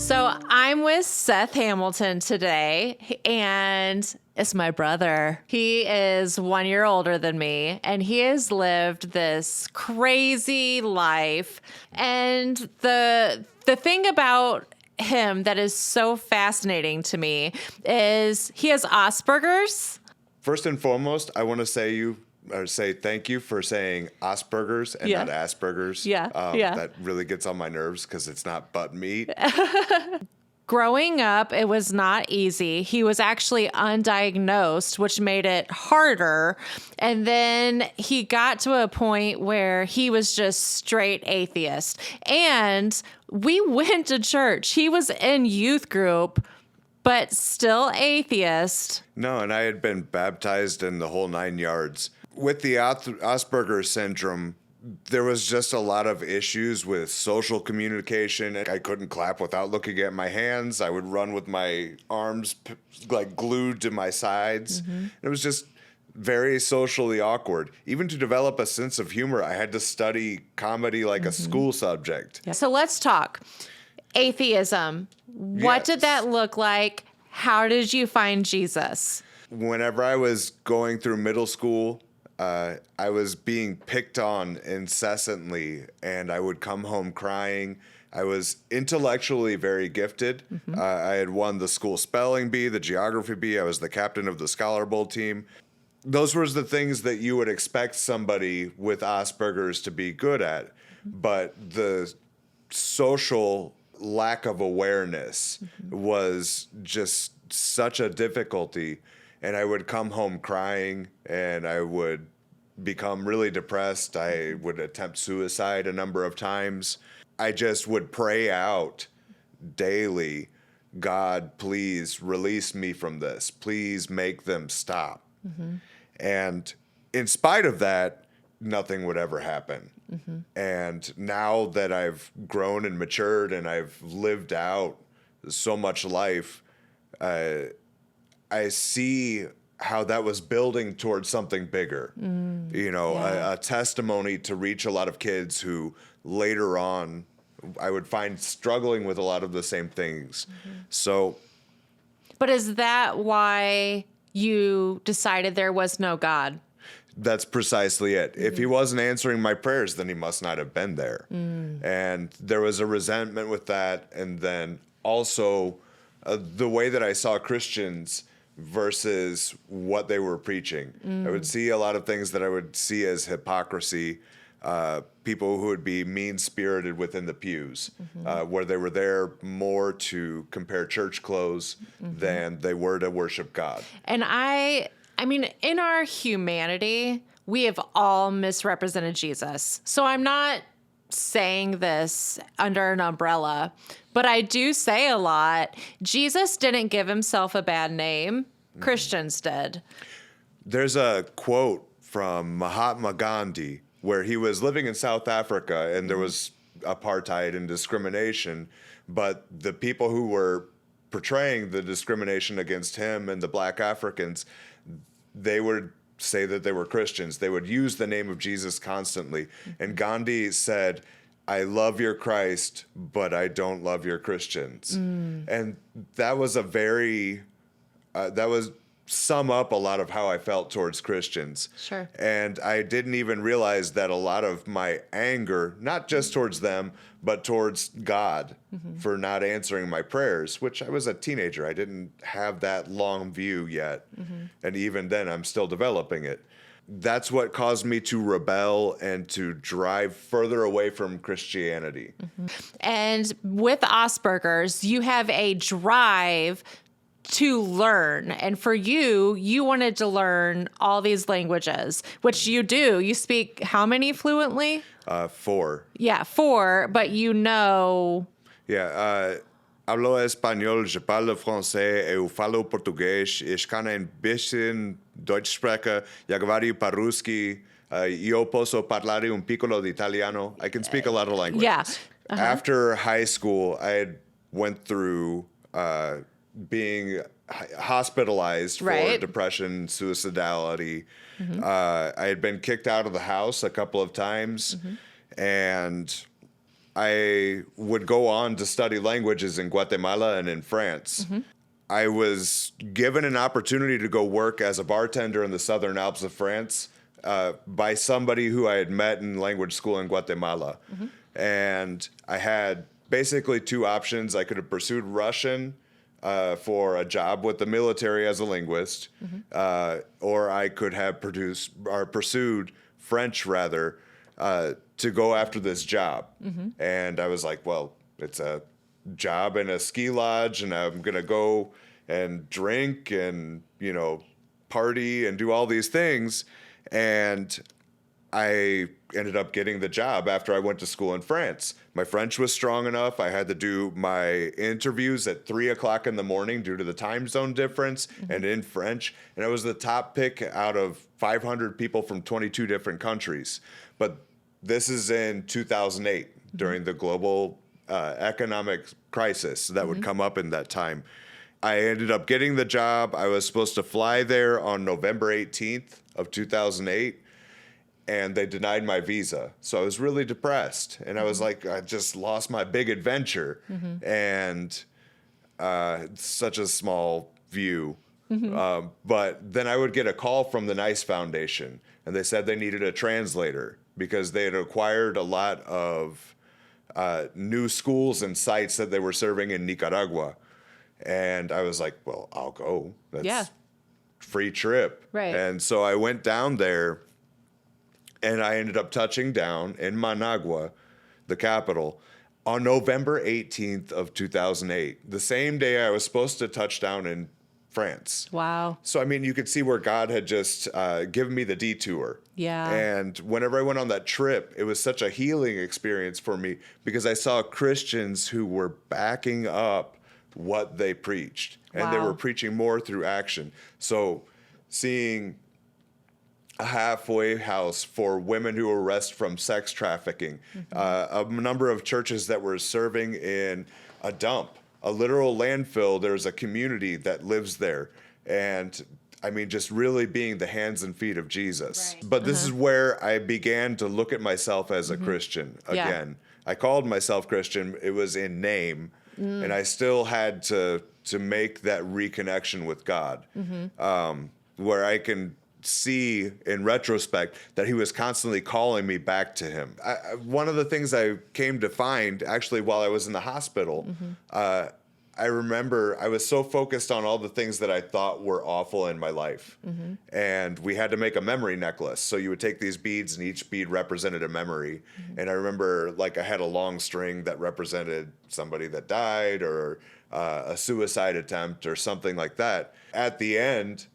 So I'm with Seth Hamilton today, and it's my brother. He is 1 year older than me, and he has lived this crazy life. And the thing about him that is so fascinating to me is he has Asperger's. First and foremost, I want to say thank you for saying Asperger's and not Asperger's. Yeah. That really gets on my nerves because it's not butt meat. Growing up, it was not easy. He was actually undiagnosed, which made it harder. And then he got to a point where he was just straight atheist. And we went to church. He was in youth group, but still atheist. No, and I had been baptized in the whole 9 yards. With the Asperger's syndrome, there was just a lot of issues with social communication. I couldn't clap without looking at my hands. I would run with my arms like glued to my sides. Mm-hmm. It was just very socially awkward. Even to develop a sense of humor, I had to study comedy like a school subject. Yeah. So let's talk. Atheism. What did that look like? How did you find Jesus? Whenever I was going through middle school, I was being picked on incessantly, and I would come home crying. I was intellectually very gifted. Mm-hmm. I had won the school spelling bee, the geography bee. I was the captain of the Scholar Bowl team. Those were the things that you would expect somebody with Asperger's to be good at. Mm-hmm. But the social lack of awareness was just such a difficulty. And I would come home crying, and I would become really depressed. I would attempt suicide a number of times. I just would pray out daily, God, please release me from this. Please make them stop. Mm-hmm. And in spite of that, nothing would ever happen. Mm-hmm. And now that I've grown and matured and I've lived out so much life, I see how that was building towards something bigger, a testimony to reach a lot of kids who later on I would find struggling with a lot of the same things. Mm-hmm. So. But is that why you decided there was no God? That's precisely it. Mm-hmm. If he wasn't answering my prayers, then he must not have been there. Mm. And there was a resentment with that. And then also the way that I saw Christians versus what they were preaching. I would see a lot of things that I would see as hypocrisy, people who would be mean-spirited within the pews, where they were there more to compare church clothes than they were to worship God. And I mean, in our humanity, we have all misrepresented Jesus. So I'm not saying this under an umbrella, but I do say a lot. Jesus didn't give himself a bad name. Christians did. There's a quote from Mahatma Gandhi where he was living in South Africa and there was apartheid and discrimination, but the people who were portraying the discrimination against him and the black Africans, they would say that they were Christians. They would use the name of Jesus constantly. And Gandhi said, I love your Christ, but I don't love your Christians. And that was that was sum up a lot of how I felt towards Christians. Sure. And I didn't even realize that a lot of my anger, not just towards them, but towards God for not answering my prayers, which I was a teenager. I didn't have that long view yet. And even then, I'm still developing it. That's what caused me to rebel and to drive further away from Christianity. And with Asperger's, you have a drive to learn. And for you wanted to learn all these languages, which you do. You speak how many fluently? 4. Yeah, 4, but you know. Yeah, hablo español, je parle français, eu falo português, ich kann ein bisschen Deutsch sprechen, ja говорю по-русски, io posso parlare un piccolo di italiano. I can speak a lot of languages. Yeah. After high school, I went through being hospitalized for depression, suicidality. I had been kicked out of the house a couple of times, and I would go on to study languages in Guatemala and in France. I was given an opportunity to go work as a bartender in the Southern Alps of France by somebody who I had met in language school in Guatemala. And I had basically two options. I could have pursued Russian for a job with the military as a linguist, or I could have pursued French, rather, to go after this job. And I was like, well, it's a job in a ski lodge, and I'm going to go and drink and, party and do all these things. And I ended up getting the job after I went to school in France. My French was strong enough. I had to do my interviews at 3:00 in the morning due to the time zone difference and in French. And I was the top pick out of 500 people from 22 different countries. But this is in 2008 during the global economic crisis that would come up in that time. I ended up getting the job. I was supposed to fly there on November 18th of 2008. And they denied my visa. So I was really depressed. And I was like, I just lost my big adventure. And such a small view. But then I would get a call from the NICE Foundation. And they said they needed a translator because they had acquired a lot of new schools and sites that they were serving in Nicaragua. And I was like, well, I'll go. That's free trip. Right. And so I went down there. And I ended up touching down in Managua, the capital, on November 18th of 2008, the same day I was supposed to touch down in France. Wow. So, I mean, you could see where God had just given me the detour. Yeah. And whenever I went on that trip, it was such a healing experience for me because I saw Christians who were backing up what they preached. And they Wow. were preaching more through action. So seeing a halfway house for women who were arrested from sex trafficking, a number of churches that were serving in a dump, a literal landfill. There's a community that lives there. And I mean, just really being the hands and feet of Jesus. Right. But this is where I began to look at myself as a Christian again. I called myself Christian. It was in name. And I still had to make that reconnection with God, where I can see in retrospect that he was constantly calling me back to him. One of the things I came to find actually while I was in the hospital, I remember I was so focused on all the things that I thought were awful in my life. And we had to make a memory necklace. So you would take these beads and each bead represented a memory. And I remember like I had a long string that represented somebody that died or a suicide attempt or something like that. At the end,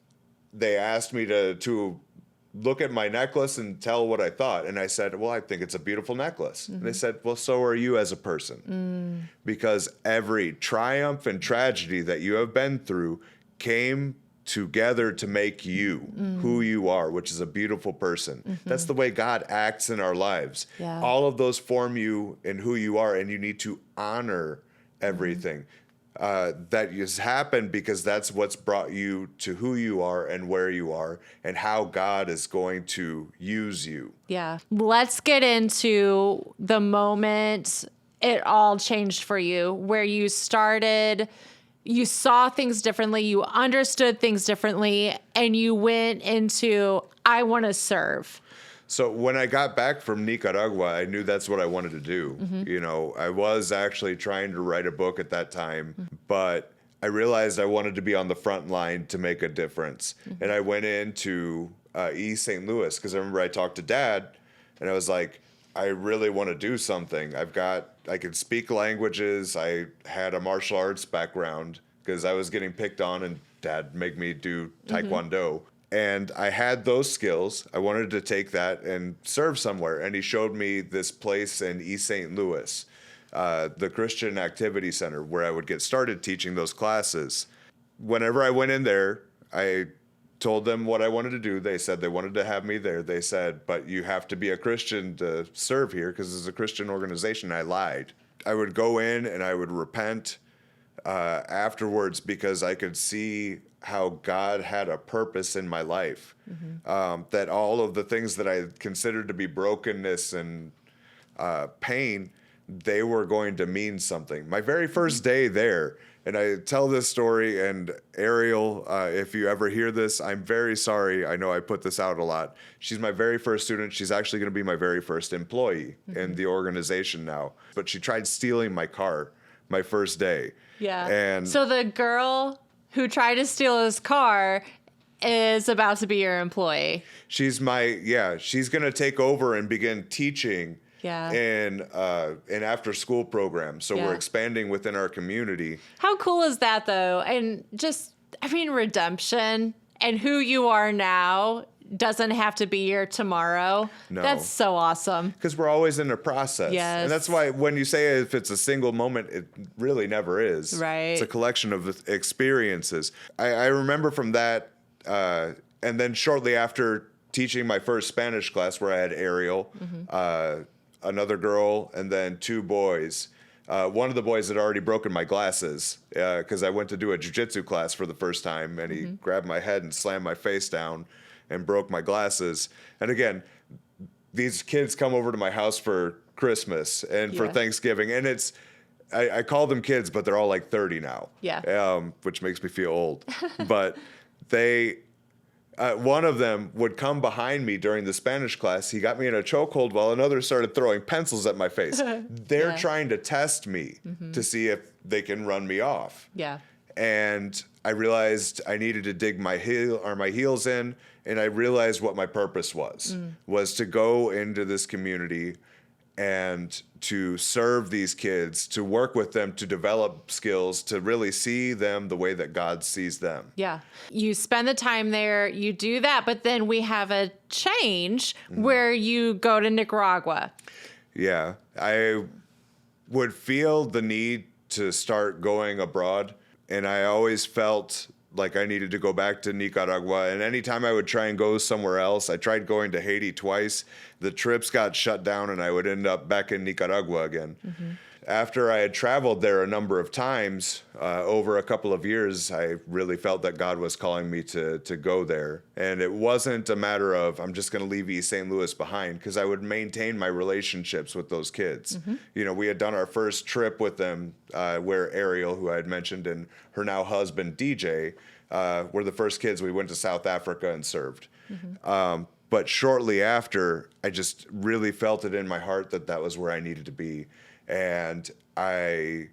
they asked me to look at my necklace and tell what I thought. And I said, well, I think it's a beautiful necklace. And they said, well, so are you as a person. Because every triumph and tragedy that you have been through came together to make you who you are, which is a beautiful person. That's the way God acts in our lives. Yeah. All of those form you in who you are, and you need to honor everything. That has happened because that's what's brought you to who you are and where you are and how God is going to use you. Yeah. Let's get into the moment it all changed for you, where you started, you saw things differently, you understood things differently, and you went into, I want to serve. So when I got back from Nicaragua, I knew that's what I wanted to do. I was actually trying to write a book at that time, but I realized I wanted to be on the front line to make a difference. And I went into East St. Louis because I remember I talked to Dad and I was like, I really want to do something. I could speak languages. I had a martial arts background because I was getting picked on and Dad made me do Taekwondo. And I had those skills. I wanted to take that and serve somewhere. And he showed me this place in East St. Louis, the Christian Activity Center, where I would get started teaching those classes. Whenever I went in there, I told them what I wanted to do. They said they wanted to have me there. They said, but you have to be a Christian to serve here because it's a Christian organization. I lied. I would go in and I would repent afterwards because I could see how God had a purpose in my life, that all of the things that I considered to be brokenness and pain, they were going to mean something. My very first day there, and I tell this story, and Ariel, if you ever hear this, I'm very sorry. I know I put this out a lot. She's my very first student. She's actually going to be my very first employee in the organization now. But she tried stealing my car my first day. Yeah. And so the girl who tried to steal his car is about to be your employee. she's going to take over and begin teaching in an after school program. So we're expanding within our community. How cool is that though? And just, redemption and who you are now doesn't have to be your tomorrow. No. That's so awesome. Because we're always in a process. Yes. And that's why when you say if it's a single moment, it really never is. Right. It's a collection of experiences. I remember from that, and then shortly after teaching my first Spanish class where I had Ariel, another girl, and then two boys. One of the boys had already broken my glasses because I went to do a jiu-jitsu class for the first time, and he grabbed my head and slammed my face down and broke my glasses. And again, these kids come over to my house for Christmas and for Thanksgiving, and I call them kids, but they're all like 30 now. Yeah. Which makes me feel old. But one of them would come behind me during the Spanish class. He got me in a chokehold while another started throwing pencils at my face. They're trying to test me to see if they can run me off. Yeah. And I realized I needed to dig my heels in, and I realized what my purpose was to go into this community and to serve these kids, to work with them, to develop skills, to really see them the way that God sees them. Yeah. You spend the time there, you do that, but then we have a change where you go to Nicaragua. Yeah. I would feel the need to start going abroad, and I always felt like I needed to go back to Nicaragua. And anytime I would try and go somewhere else, I tried going to Haiti twice. The trips got shut down, and I would end up back in Nicaragua again. After I had traveled there a number of times over a couple of years, I really felt that God was calling me to go there. And it wasn't a matter of, I'm just going to leave East St. Louis behind, because I would maintain my relationships with those kids. You know, we had done our first trip with them where Ariel, who I had mentioned, and her now husband, DJ, were the first kids. We went to South Africa and served. But shortly after, I just really felt it in my heart that that was where I needed to be. And I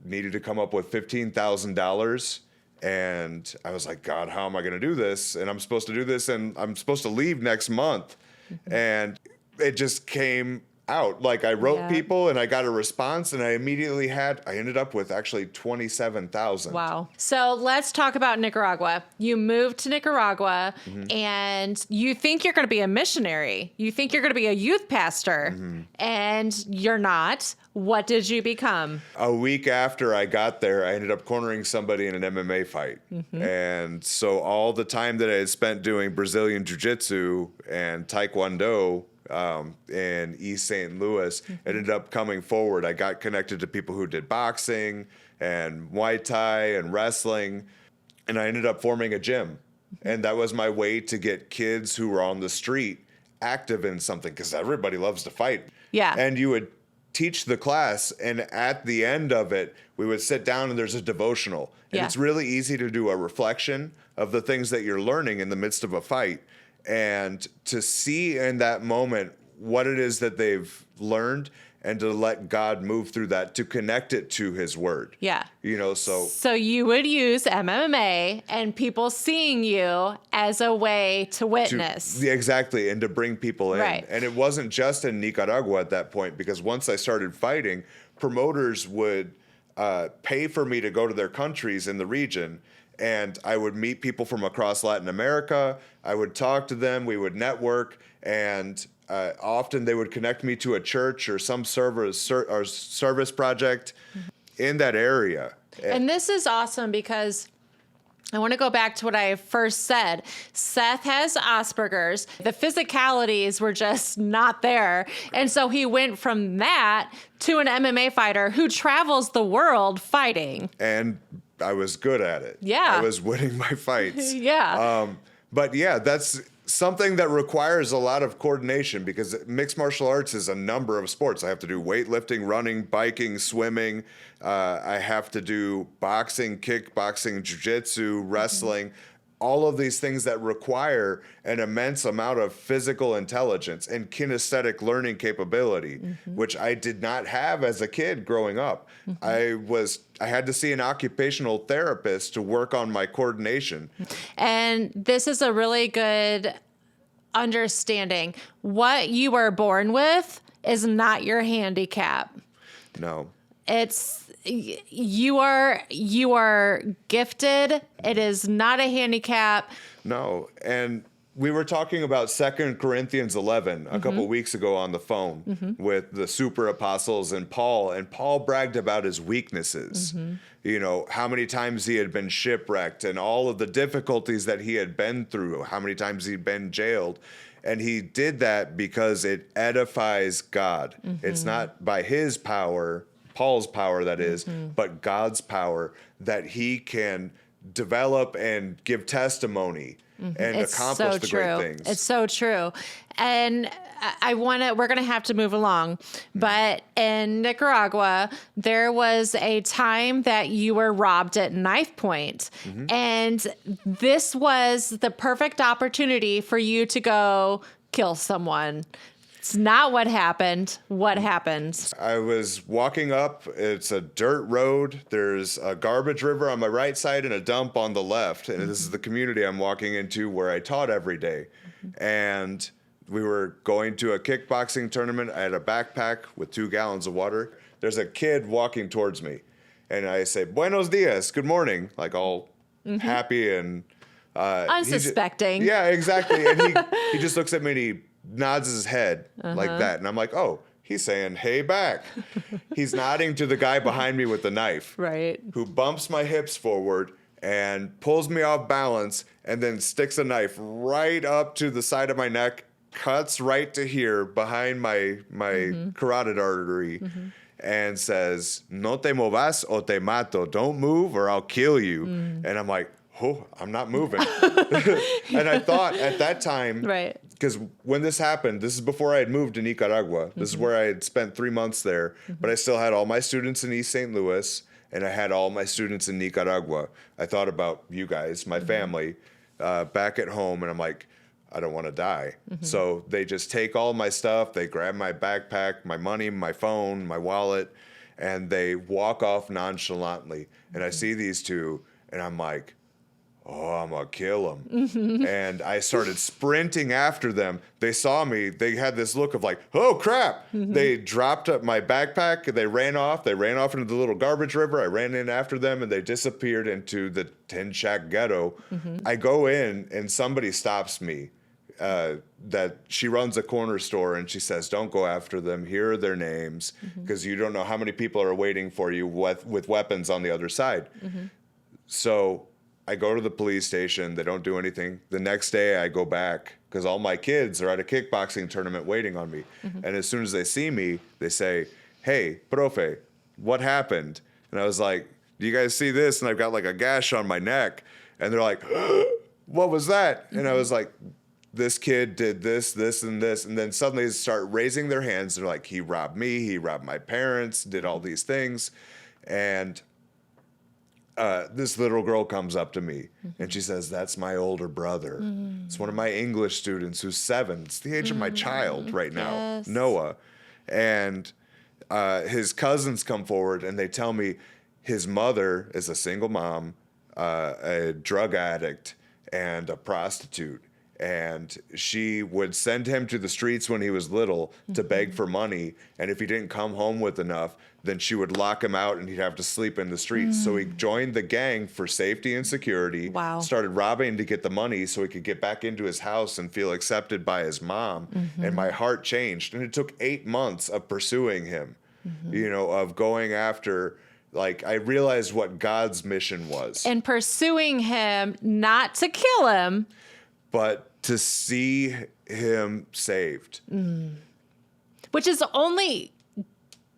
needed to come up with $15,000. And I was like, God, how am I going to do this? And I'm supposed to do this, and I'm supposed to leave next month. And it just came out. Like, I wrote people, and I got a response, and I ended up with actually $27,000. Wow. So let's talk about Nicaragua. You moved to Nicaragua, and you think you're going to be a missionary. You think you're going to be a youth pastor, and you're not. What did you become? A week after I got there, I ended up cornering somebody in an MMA fight. And so all the time that I had spent doing Brazilian Jiu-Jitsu and Taekwondo in East St. Louis, ended up coming forward. I got connected to people who did boxing and Muay Thai and wrestling, and I ended up forming a gym. And that was my way to get kids who were on the street active in something, because everybody loves to fight. Yeah. And you would teach the class, and at the end of it, we would sit down and there's a devotional. And it's really easy to do a reflection of the things that you're learning in the midst of a fight, and to see in that moment what it is that they've learned, and to let God move through that, to connect it to his word. Yeah. You know, So you would use MMA and people seeing you as a way to witness. Exactly, and to bring people in. Right. And it wasn't just in Nicaragua at that point, because once I started fighting, promoters would pay for me to go to their countries in the region, and I would meet people from across Latin America. I would talk to them, we would network, and often they would connect me to a church or some service project in that area. And this is awesome, because I want to go back to what I first said. Seth has Asperger's. The physicalities were just not there. And so he went from that to an MMA fighter who travels the world fighting. And I was good at it. Yeah. I was winning my fights. But yeah, that's something that requires a lot of coordination because mixed martial arts is a number of sports. I have to do weightlifting, running, biking, swimming. I have to do boxing, kickboxing, jiu-jitsu, wrestling. All of these things that require an immense amount of physical intelligence and kinesthetic learning capability, which I did not have as a kid growing up. I had to see an occupational therapist to work on my coordination. And this is a really good understanding. What you were born with is not your handicap. No. It's you are gifted. It is not a handicap. No. And we were talking about 2 Corinthians 11 a couple weeks ago on the phone with the super apostles and Paul bragged about his weaknesses. You know, how many times he had been shipwrecked and all of the difficulties that he had been through, how many times he'd been jailed. And he did that because it edifies God. It's not by his power, Paul's power that is, but God's power that he can develop and give testimony and accomplish the great things. It's so true. And we're going to have to move along, but in Nicaragua, there was a time that you were robbed at knife point. And this was the perfect opportunity for you to go kill someone. It's not what happened. What happened? I was walking up. It's a dirt road. There's a garbage river on my right side and a dump on the left. And this is the community I'm walking into where I taught every day. And we were going to a kickboxing tournament. I had a backpack with 2 gallons of water. There's a kid walking towards me. And I say, "Buenos dias, good morning," like all happy and unsuspecting. Yeah, exactly. And he just looks at me and he nods his head like that. And I'm like, oh, he's saying, "Hey, back." He's nodding to the guy behind me with the knife. Right. Who bumps my hips forward and pulls me off balance and then sticks a knife right up to the side of my neck, cuts right to here behind my carotid artery and says, "No te movas o te mato." Don't move or I'll kill you. And I'm like, oh, I'm not moving. And I thought at that time, right, because when this happened, this is before I had moved to Nicaragua. This is where I had spent 3 months there, but I still had all my students in East St. Louis, and I had all my students in Nicaragua. I thought about you guys, my family, back at home, and I'm like, I don't want to die. So they just take all my stuff. They grab my backpack, my money, my phone, my wallet, and they walk off nonchalantly. And I see these two, and I'm like, oh, I'm going to kill them. And I started sprinting after them. They saw me. They had this look of like, oh, crap. They dropped up my backpack. And they ran off. They ran off into the little garbage river. I ran in after them, and they disappeared into the Tin Shack ghetto. I go in, and somebody stops me. That she runs a corner store, and she says, "Don't go after them. Here are their names, because you don't know how many people are waiting for you with weapons on the other side." So I go to the police station. They don't do anything. The next day I go back because all my kids are at a kickboxing tournament waiting on me. And as soon as they see me, they say, "Hey, profe, what happened?" And I was like, "Do you guys see this?" And I've got like a gash on my neck. And they're like, "What was that?" And I was like, "This kid did this, this, and this." And then suddenly they start raising their hands. They're like, "He robbed me. He robbed my parents, did all these things." And this little girl comes up to me and she says, "That's my older brother. It's one of my English students who's 7. It's the age of my child right now, Noah." And his cousins come forward and they tell me his mother is a single mom, a drug addict, and a prostitute. And she would send him to the streets when he was little to beg for money. And if he didn't come home with enough, then she would lock him out and he'd have to sleep in the streets. So he joined the gang for safety and security. Wow. Started robbing to get the money so he could get back into his house and feel accepted by his mom. And my heart changed. And it took 8 months of pursuing him, you know, of going after. Like, I realized what God's mission was. And pursuing him, not to kill him, but to see him saved. Which is only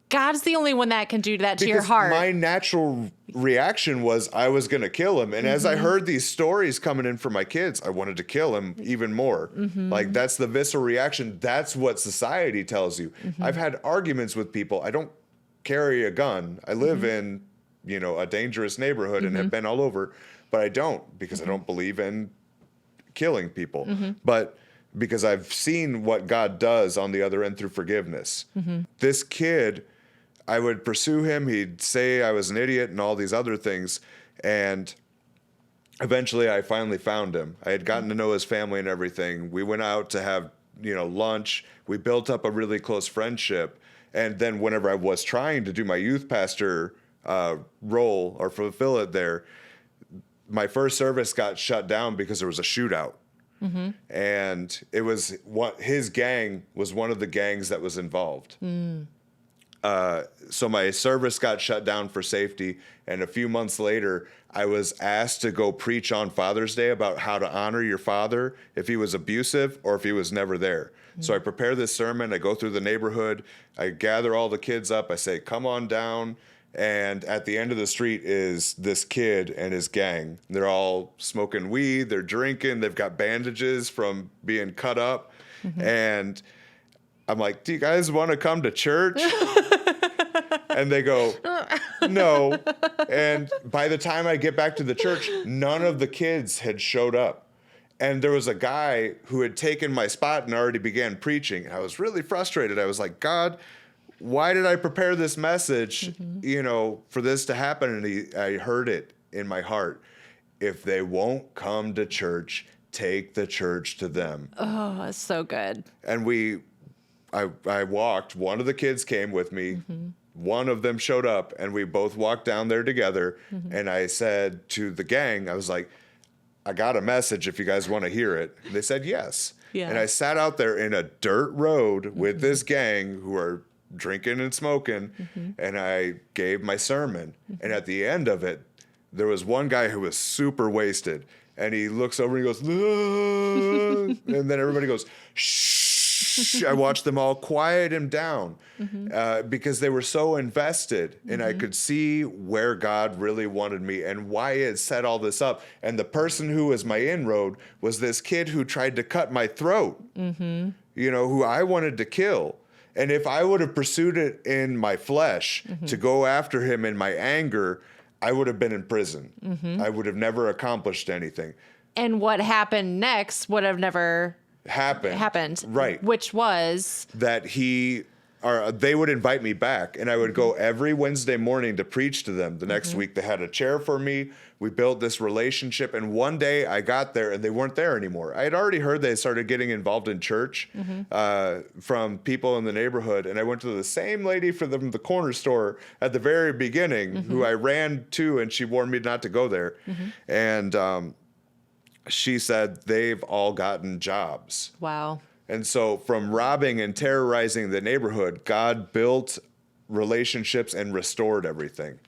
God's the only one that can do that to your Because heart. my natural reaction was I was going to kill him. And as I heard these stories coming in from my kids, I wanted to kill him even more. Like, that's the visceral reaction. That's what society tells you. I've had arguments with people. I don't carry a gun. I live in, a dangerous neighborhood and have been all over, but I don't, because I don't believe in killing people. But because I've seen what God does on the other end through forgiveness. This kid, I would pursue him. He'd say I was an idiot and all these other things. And eventually I finally found him. I had gotten to know his family and everything. We went out to have, lunch. We built up a really close friendship. And then whenever I was trying to do my youth pastor role or fulfill it there, my first service got shut down because there was a shootout. And it was his gang was one of the gangs that was involved. So my service got shut down for safety. And a few months later, I was asked to go preach on Father's Day about how to honor your father if he was abusive or if he was never there. So I prepare this sermon. I go through the neighborhood. I gather all the kids up. I say, come on down. And at the end of the street is this kid and his gang. They're all smoking weed. They're drinking. They've got bandages from being cut up. And I'm like, do you guys want to come to church? And they go, no. And by the time I get back to the church, none of the kids had showed up. And there was a guy who had taken my spot and already began preaching. And I was really frustrated. I was like, God, why did I prepare this message, for this to happen? And I heard it in my heart. If they won't come to church, take the church to them. Oh, that's so good. And I walked. One of the kids came with me. One of them showed up, and we both walked down there together. And I said to the gang, I was like, I got a message if you guys want to hear it. And they said yes. Yeah. And I sat out there in a dirt road with this gang who are drinking and smoking, and I gave my sermon. And at the end of it, there was one guy who was super wasted, and he looks over and he goes, and then everybody goes, shh. I watched them all quiet him down because they were so invested, and I could see where God really wanted me and why he had set all this up. And the person who was my inroad was this kid who tried to cut my throat, who I wanted to kill. And if I would have pursued it in my flesh to go after him in my anger, I would have been in prison. I would have never accomplished anything. And what happened next would have never happened. Right. Which was that they would invite me back, and I would go every Wednesday morning to preach to them. The next week they had a chair for me. We built this relationship, and one day I got there and they weren't there anymore. I had already heard they started getting involved in church from people in the neighborhood, and I went to the same lady from the corner store at the very beginning who I ran to, and she warned me not to go there. And she said they've all gotten jobs. wow. And so from robbing and terrorizing the neighborhood, God built relationships and restored everything.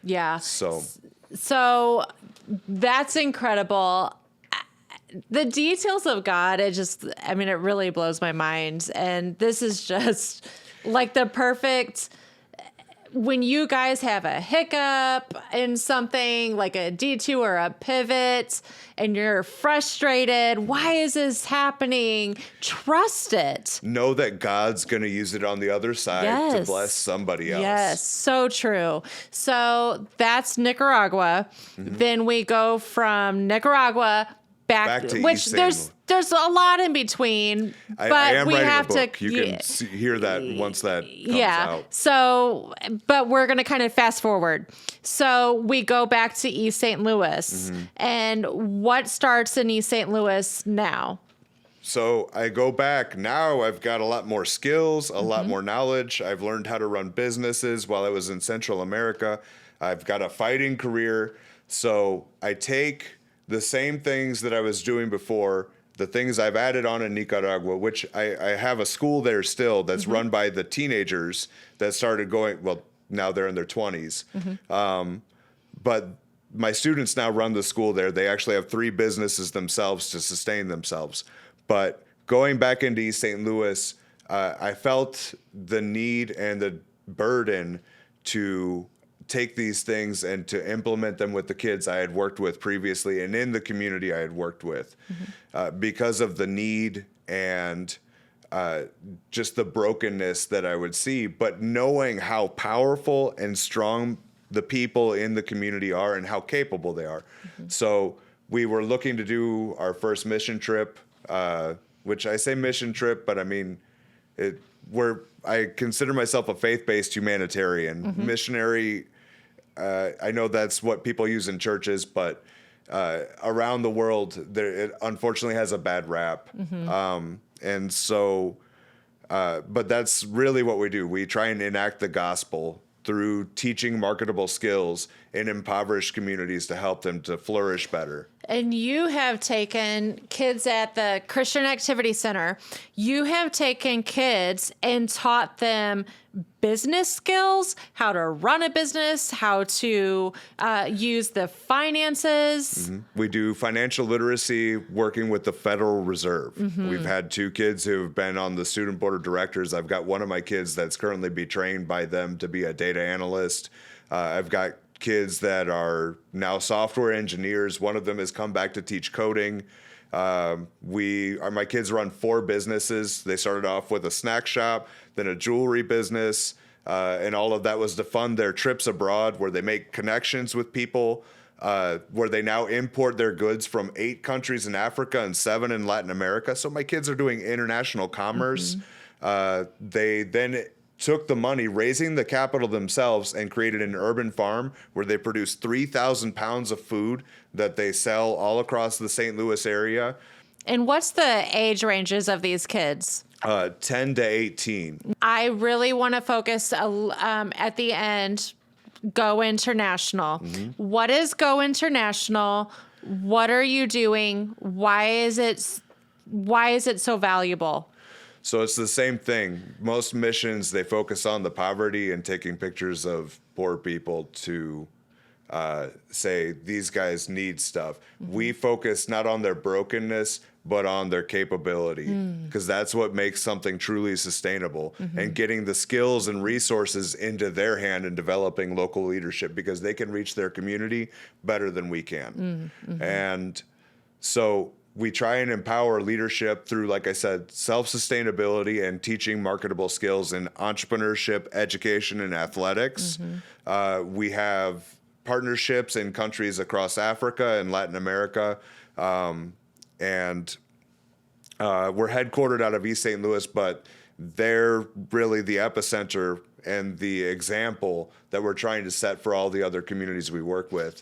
Yeah. So that's incredible. The details of God, it really blows my mind. And this is just like the perfect, when you guys have a hiccup in something like a detour or a pivot and you're frustrated, why is this happening? Trust it. Know that God's going to use it on the other side to bless somebody else. Yes, so true. So that's Nicaragua. Then we go from Nicaragua back to which there's a lot in between, but I am we writing have a book. to. You can hear that once that comes out. So, but we're going to kind of fast forward. So we go back to East St. Louis, and what starts in East St. Louis now? So I go back. Now I've got a lot more skills, a lot more knowledge. I've learned how to run businesses while I was in Central America. I've got a fighting career. So I take the same things that I was doing before, the things I've added on in Nicaragua, which I have a school there still that's run by the teenagers that started going, well, now they're in their 20s. But my students now run the school there. They actually have 3 businesses themselves to sustain themselves. But going back into East St. Louis, I felt the need and burden to take these things and to implement them with the kids I had worked with previously and in the community I had worked with, because of the need and just the brokenness that I would see, but knowing how powerful and strong the people in the community are and how capable they are. So we were looking to do our first mission trip, which I say mission trip, but I mean, I consider myself a faith-based humanitarian. Missionary, I know that's what people use in churches, but around the world, it unfortunately has a bad rap. And so, but that's really what we do. We try and enact the gospel through teaching marketable skills in impoverished communities to help them to flourish better. And you have taken kids at the Christian Activity Center. You have taken kids and taught them business skills, how to run a business, how to use the finances. We do financial literacy working with the Federal Reserve. We've had 2 kids who have been on the student board of directors. I've got one of my kids that's currently being trained by them to be a data analyst. I've got kids that are now software engineers. One of them has come back to teach coding. My kids run 4 businesses. They started off with a snack shop, then a jewelry business, and all of that was to fund their trips abroad, where they make connections with people, where they now import their goods from 8 countries in Africa and 7 in Latin America. So my kids are doing international commerce. They then took the money, raising the capital themselves, and created an urban farm where they produce 3,000 pounds of food that they sell all across the St. Louis area. And what's the age ranges of these kids? 10 to 18. I really want to focus at the end, Go International. What is Go International? What are you doing? Why is it so valuable? So it's the same thing. Most missions, they focus on the poverty and taking pictures of poor people to say these guys need stuff. We focus not on their brokenness, but on their capability, because that's what makes something truly sustainable, and getting the skills and resources into their hand and developing local leadership, because they can reach their community better than we can. And so we try and empower leadership through, like I said, self-sustainability and teaching marketable skills in entrepreneurship, education, and athletics. We have partnerships in countries across Africa and Latin America. And we're headquartered out of East St. Louis, but they're really the epicenter and the example that we're trying to set for all the other communities we work with.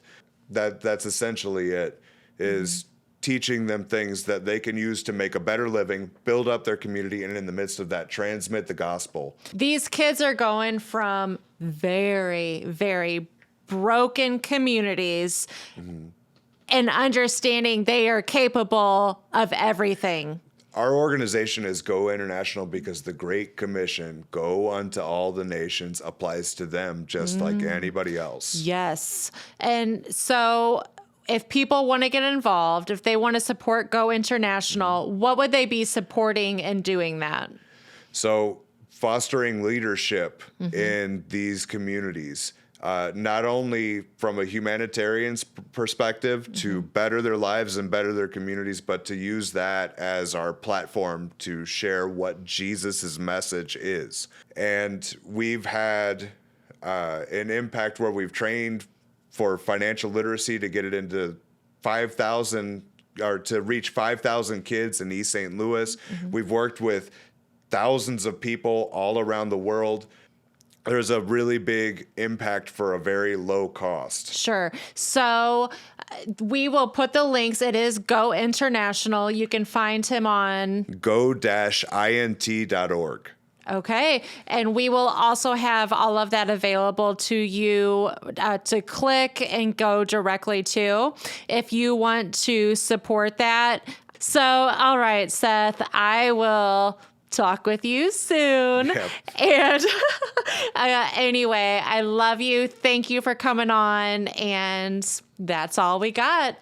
That's essentially it, is teaching them things that they can use to make a better living, build up their community, and in the midst of that, transmit the gospel. These kids are going from very, very broken communities and understanding they are capable of everything. Our organization is Go International because the Great Commission, go unto all the nations, applies to them just like anybody else. Yes. And so if people want to get involved, if they want to support Go International, what would they be supporting in doing that? So fostering leadership in these communities, not only from a humanitarian perspective to better their lives and better their communities, but to use that as our platform to share what Jesus' message is. And we've had an impact where we've trained for financial literacy to get it into 5,000 or to reach 5,000 kids in East St. Louis. We've worked with thousands of people all around the world. There's a really big impact for a very low cost. Sure. So we will put the links. It is Go International. You can find him on go-int.org. Okay. And we will also have all of that available to you to click and go directly to if you want to support that. So, all right, Seth, I will talk with you soon. Yep. And anyway, I love you. Thank you for coming on. And that's all we got.